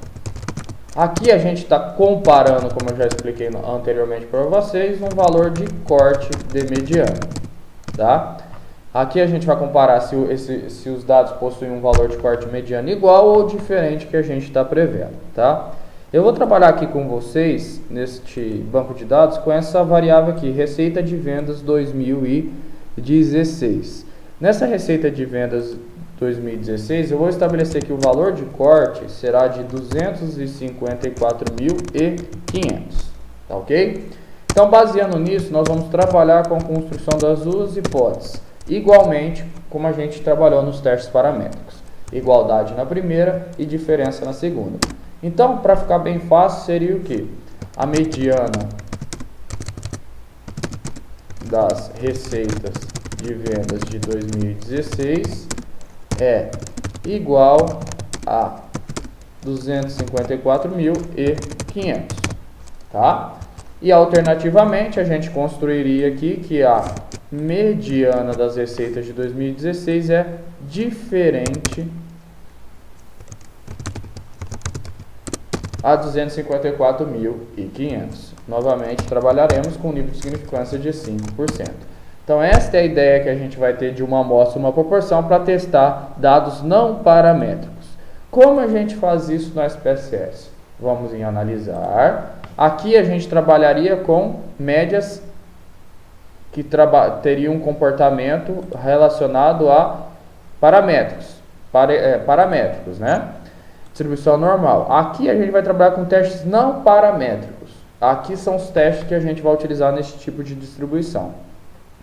Aqui a gente está comparando, como eu já expliquei anteriormente para vocês, um valor de corte de mediana, tá? Aqui a gente vai comparar se os dados possuem um valor de corte mediano igual ou diferente que a gente está prevendo, tá? Eu vou trabalhar aqui com vocês, neste banco de dados, com essa variável aqui, receita de vendas 2016. Nessa receita de vendas 2016, eu vou estabelecer que o valor de corte será de 254.500, tá ok? Então, baseando nisso, nós vamos trabalhar com a construção das duas hipóteses, igualmente como a gente trabalhou nos testes paramétricos. Igualdade na primeira e diferença na segunda. Então, para ficar bem fácil, seria o que? A mediana das receitas de vendas de 2016 é igual a 254.500, tá? E alternativamente a gente construiria aqui que a mediana das receitas de 2016 é diferente a 254.500. Novamente trabalharemos com um nível de significância de 5%. Então esta é a ideia que a gente vai ter de uma amostra, uma proporção, para testar dados não paramétricos. Como a gente faz isso no SPSS? Vamos em analisar. Aqui a gente trabalharia com médias que teriam um comportamento relacionado a paramétricos, paramétricos, né? Distribuição normal. Aqui a gente vai trabalhar com testes não paramétricos. Aqui são os testes que a gente vai utilizar nesse tipo de distribuição.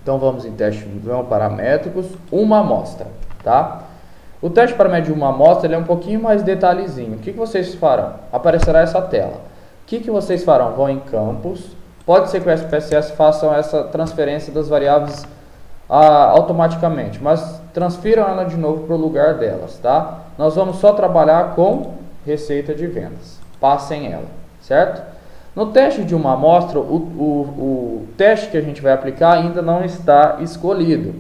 Então vamos em testes não paramétricos, uma amostra, tá? O teste paramétrico de uma amostra ele é um pouquinho mais detalhezinho. O que vocês farão? Aparecerá essa tela. O que vocês farão? Vão em campos. Pode ser que o SPSS façam essa transferência das variáveis automaticamente, mas transfiram ela de novo para o lugar delas, tá? Nós vamos só trabalhar com receita de vendas. Passem ela, certo? No teste de uma amostra, o teste que a gente vai aplicar ainda não está escolhido.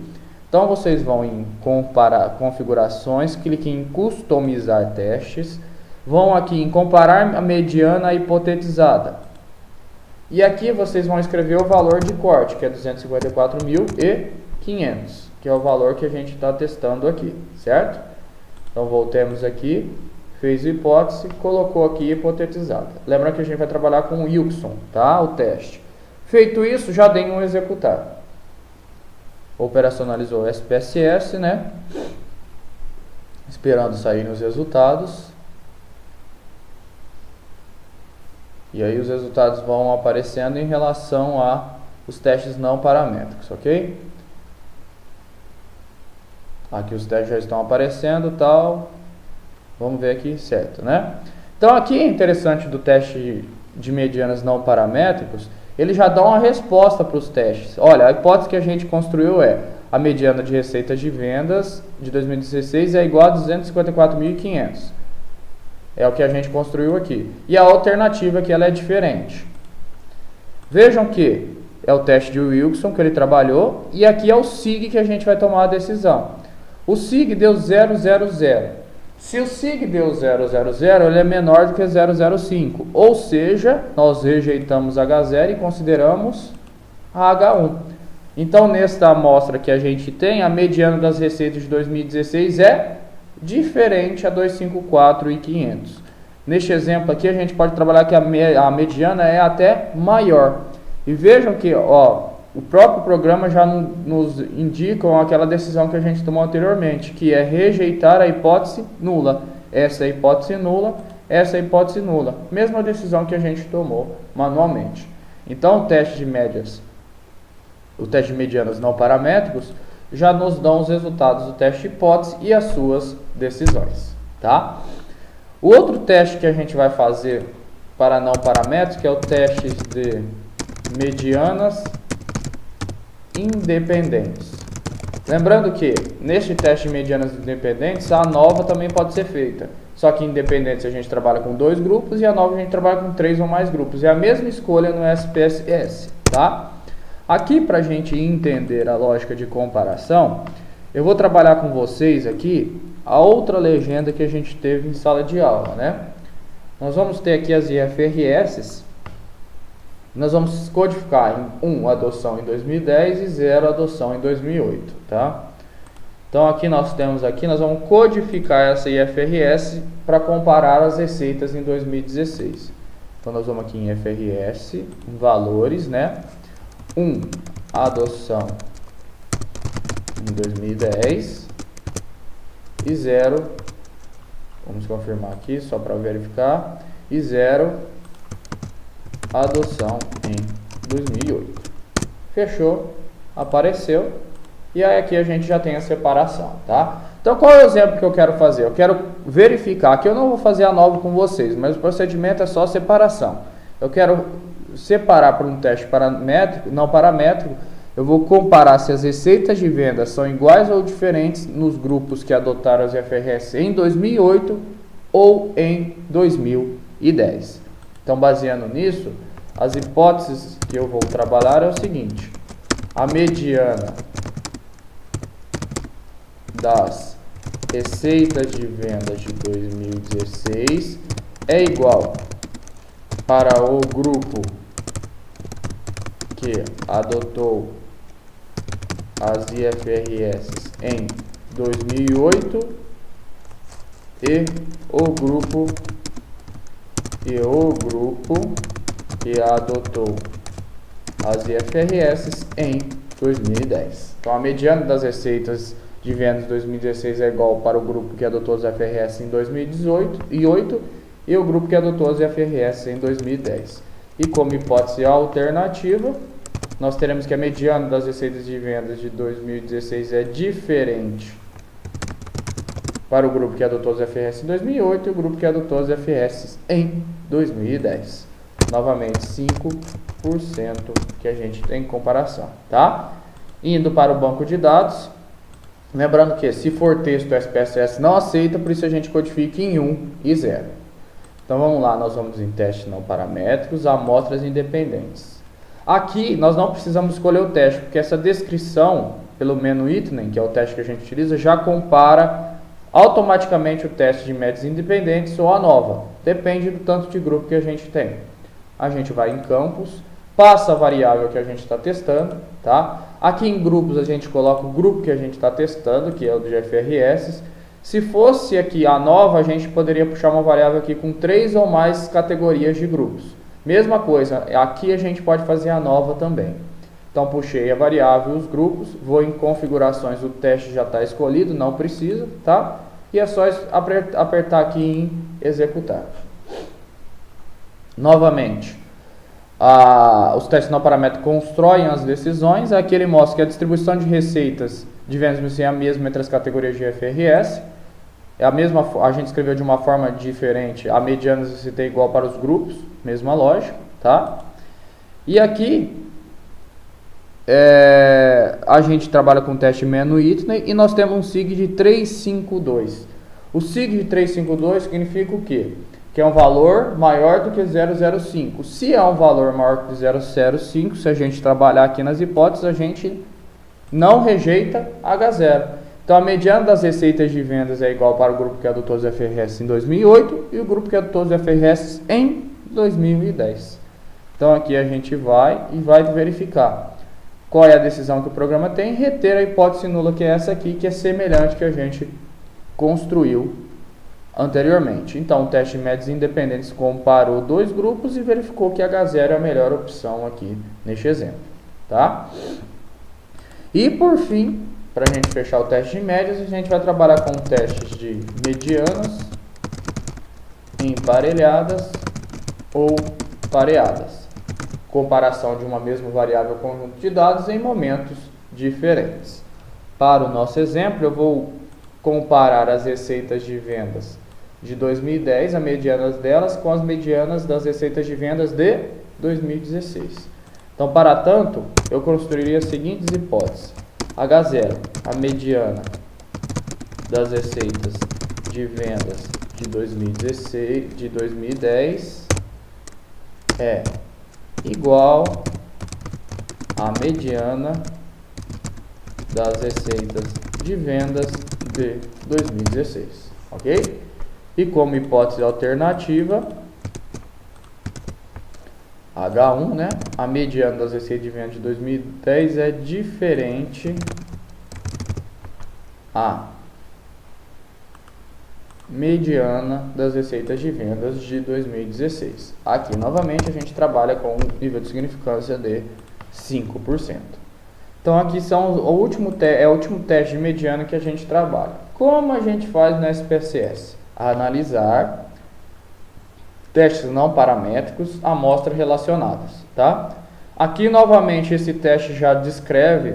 Então vocês vão em comparar configurações, cliquem em customizar testes, vão aqui em comparar a mediana hipotetizada. E aqui vocês vão escrever o valor de corte, que é 254.500, que é o valor que a gente está testando aqui, certo? Então voltemos aqui. Fez a hipótese, colocou aqui hipotetizada. Lembra que a gente vai trabalhar com o Wilson, tá? O teste. Feito isso, já dei um executar. Operacionalizou o SPSS, né? Esperando sair os resultados. E aí os resultados vão aparecendo em relação a os testes não paramétricos, ok? Aqui os testes já estão aparecendo, tal. Vamos ver aqui, certo, né? Então aqui é interessante do teste de medianas não paramétricos, ele já dá uma resposta para os testes. Olha, a hipótese que a gente construiu é, a mediana de receitas de vendas de 2016 é igual a 254.500. É o que a gente construiu aqui. E a alternativa é que ela é diferente. Vejam que é o teste de Wilson que ele trabalhou, e aqui é o SIG que a gente vai tomar a decisão. O SIG deu 000. Se o SIG deu 000, ele é menor do que 005. Ou seja, nós rejeitamos H0 e consideramos a H1. Então, nesta amostra que a gente tem, a mediana das receitas de 2016 é diferente a 254.500. Neste exemplo aqui, a gente pode trabalhar que a mediana é até maior. E vejam que o próprio programa já nos indica aquela decisão que a gente tomou anteriormente, que é rejeitar a hipótese nula. Essa é a hipótese nula, essa é a hipótese nula. Mesma decisão que a gente tomou manualmente. Então, o teste de medianas não paramétricos já nos dão os resultados do teste de hipótese e as suas decisões. Tá? O outro teste que a gente vai fazer para não paramétricos é o teste de medianas independentes. Lembrando que neste teste de medianas independentes a ANOVA também pode ser feita, só que independentes a gente trabalha com 2 grupos e a ANOVA a gente trabalha com 3 ou mais grupos. É a mesma escolha no SPSS, tá? Aqui, para a gente entender a lógica de comparação, eu vou trabalhar com vocês aqui a outra legenda que a gente teve em sala de aula, né? Nós vamos ter aqui as IFRS. Nós vamos codificar em 1 adoção em 2010 e 0 adoção em 2008, tá? Então aqui nós vamos codificar essa IFRS para comparar as receitas em 2016. Então nós vamos aqui em IFRS, em valores, né? 1 adoção em 2010 e 0, vamos confirmar aqui só para verificar, e 0 adoção em 2008. Fechou, apareceu, e aí aqui a gente já tem a separação, tá? Então qual é o exemplo que eu quero fazer? Eu quero verificar, que eu não vou fazer a nova com vocês, mas o procedimento é só separação. Eu quero separar para um teste paramétrico, não paramétrico, eu vou comparar se as receitas de venda são iguais ou diferentes nos grupos que adotaram as IFRS em 2008 ou em 2010. Então, baseando nisso, as hipóteses que eu vou trabalhar é o seguinte: a mediana das receitas de venda de 2016 é igual para o grupo que adotou as IFRS em 2008 e o grupo que adotou as IFRS em 2010. Então, a mediana das receitas de vendas de 2016 é igual para o grupo que adotou as IFRS em 2018 e o grupo que adotou as IFRS em 2010. E como hipótese alternativa, nós teremos que a mediana das receitas de vendas de 2016 é diferente para o grupo que adotou as IFRS em 2008 e o grupo que adotou as IFRS em 2010. Novamente, 5% que a gente tem em comparação, tá? Indo para o banco de dados, lembrando que se for texto, o SPSS não aceita, por isso a gente codifica em 1 e 0. Então vamos lá, nós vamos em testes não paramétricos, amostras independentes. Aqui nós não precisamos escolher o teste, porque essa descrição pelo menu Whitney, que é o teste que a gente utiliza, já compara automaticamente o teste de médias independentes ou a nova. Depende do tanto de grupo que a gente tem. A gente vai em campos, passa a variável que a gente está testando, tá? Aqui em grupos a gente coloca o grupo que a gente está testando, que é o do IFRS. Se fosse aqui a nova, a gente poderia puxar uma variável aqui com 3 ou mais categorias de grupos. Mesma coisa, aqui a gente pode fazer a nova também. Então, puxei a variável e os grupos, vou em configurações, o teste já está escolhido, não precisa, tá? E é só apertar aqui em executar. Novamente, os testes não paramétricos constroem as decisões. Aqui ele mostra que a distribuição de receitas de vendas é a mesma entre as categorias de IFRS. É a mesma, a gente escreveu de uma forma diferente, a mediana receita é igual para os grupos, mesma lógica, tá? E aqui a gente trabalha com teste Mann-Whitney e nós temos um SIG de 352. O SIG de 352 significa o quê? Que é um valor maior do que 0,05. Se é um valor maior que 0,05, se a gente trabalhar aqui nas hipóteses, a gente não rejeita H0. Então, a mediana das receitas de vendas é igual para o grupo que adotou os FRS em 2008 e o grupo que adotou os FRS em 2010. Então, aqui a gente vai verificar qual é a decisão que o programa tem e reter a hipótese nula, que é essa aqui, que é semelhante que a gente construiu anteriormente. Então, o teste de médias independentes comparou dois grupos e verificou que H0 é a melhor opção aqui neste exemplo. Tá? E, por fim, para a gente fechar o teste de médias, a gente vai trabalhar com testes de medianas, emparelhadas ou pareadas. Comparação de uma mesma variável conjunto de dados em momentos diferentes. Para o nosso exemplo, eu vou comparar as receitas de vendas de 2010, a mediana delas, com as medianas das receitas de vendas de 2016. Então, para tanto, eu construiria as seguintes hipóteses. H0, a mediana das receitas de vendas de 2010 é igual à mediana das receitas de vendas de 2016, ok? E como hipótese alternativa, H1, né? A mediana das receitas de vendas de 2010 é diferente à mediana das receitas de vendas de 2016. Aqui, novamente, a gente trabalha com um nível de significância de 5%. Então, aqui é o último teste de mediana que a gente trabalha. Como a gente faz no SPSS? Analisar testes não paramétricos, amostras relacionadas, tá? Aqui, novamente, esse teste já descreve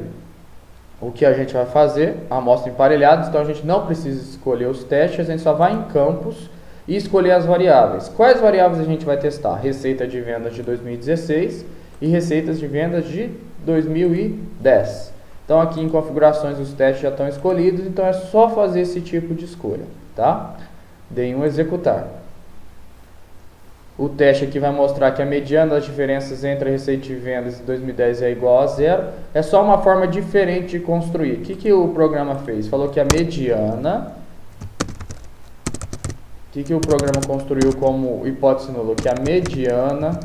o que a gente vai fazer, amostra emparelhadas, então a gente não precisa escolher os testes, a gente só vai em campos e escolher as variáveis. Quais variáveis a gente vai testar? Receita de vendas de 2016 e receitas de vendas de 2010. Então, aqui em configurações os testes já estão escolhidos, então é só fazer esse tipo de escolha, tá? Dê um executar. O teste aqui vai mostrar que a mediana das diferenças entre a receita de vendas de 2010 é igual a zero. É só uma forma diferente de construir. O que o programa fez? Falou que a mediana... O que o programa construiu como hipótese nula? Que a mediana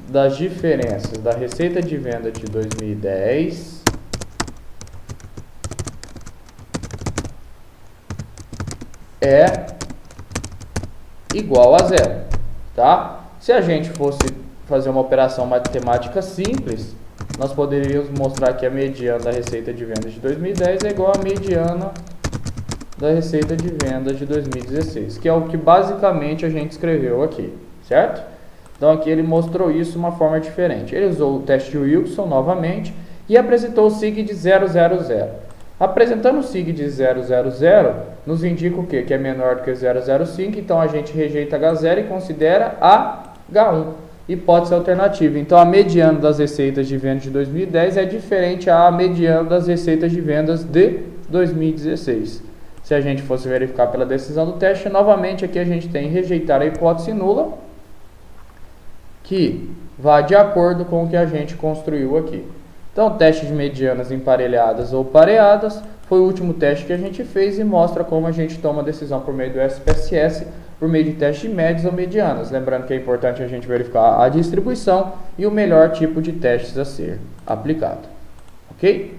das diferenças da receita de venda de 2010 é igual a zero. Tá? Se a gente fosse fazer uma operação matemática simples, nós poderíamos mostrar que a mediana da receita de vendas de 2010 é igual à mediana da receita de vendas de 2016, que é o que basicamente a gente escreveu aqui, certo? Então aqui ele mostrou isso de uma forma diferente. Ele usou o teste de Wilson novamente e apresentou o SIG de 000. Apresentando o SIG de 000, nos indica o quê? Que é menor do que 0,05, então a gente rejeita H0 e considera H1. Hipótese alternativa. Então, a mediana das receitas de vendas de 2010 é diferente à mediana das receitas de vendas de 2016. Se a gente fosse verificar pela decisão do teste, novamente aqui a gente tem rejeitar a hipótese nula, que vai de acordo com o que a gente construiu aqui. Então, teste de medianas emparelhadas ou pareadas foi o último teste que a gente fez e mostra como a gente toma a decisão por meio do SPSS, por meio de teste de médias ou medianas. Lembrando que é importante a gente verificar a distribuição e o melhor tipo de testes a ser aplicado. Ok?